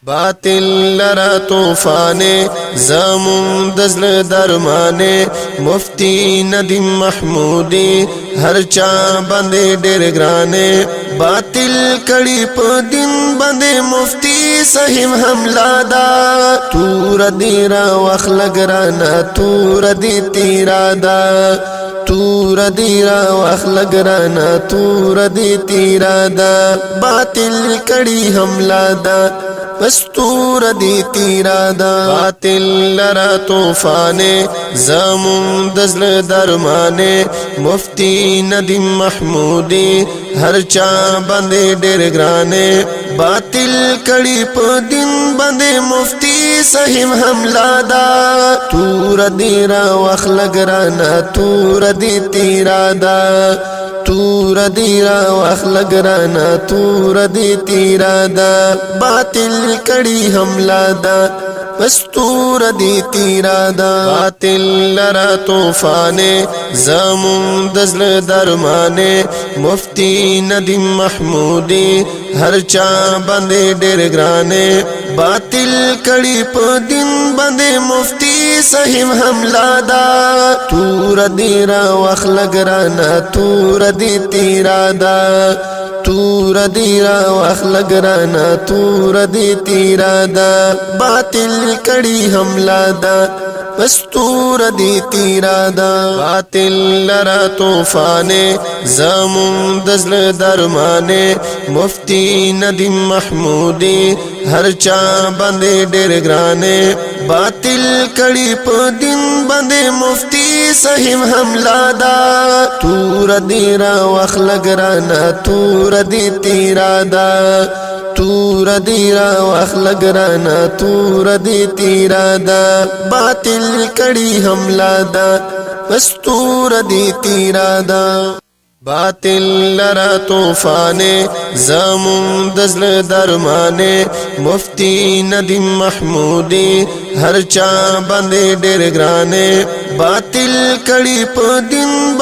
باطل لرا طوفانے زامون دزل درمانے مفتی ندیم محمودی ہر چا بندے ڈیر گرانے باطل کڑی پا دن بندے مفتی سہیم حملہ دا تور دیرا وخ لگرانا تور دی تیرا دا تور دیرا وخ لگرانا تور دی تیرا دا باطل کڑی حملہ دا پستور دی تیرا دا باطل لرا طوفانے زامون دزل درمانے مفتی ندیم محمودی ہر چا بندے ڈیر گرانے باطل کڑی پا دن بندے مفتی سہیم حملہ دا تور دیرا وخ لگرانا تور دی تیرا دا تور دیرا وخ لگرانا تور دی تیرا دا باطل کڑی حملہ دا پستور دی تیرا دا باطل لرا طوفانے زامون دزل درمانے مفتی ندیم محمودی ہر چا بندے ڈیر گرانے باطل کڑی پا دن بندے مفتی سہیم حملہ دا تور دیرا وخ لگرانا تور دی تیرا دا تور دیرا وخ لگرانا تور دی تیرا دا باطل کڑی حملہ دا پستور دی تیرا دا باطل لرا طوفانے زامون دزل درمانے مفتی ندیم محمودی ہر چا بندے ڈیر گرانے باطل کڑی پا دن بندے مفتی سہیم حملہ دا تور دیرا وخ لگرانا تور دی تیرا دا تور دیرا وخ لگرانا تور دی تیرا دا باطل کڑی حملہ دا پستور دی تیرا دا باطل لرا طوفانے زامون دزل درمانے مفتی ندیم محمودی ہر چا بندے ڈیر گرانے باطل کڑی پا دن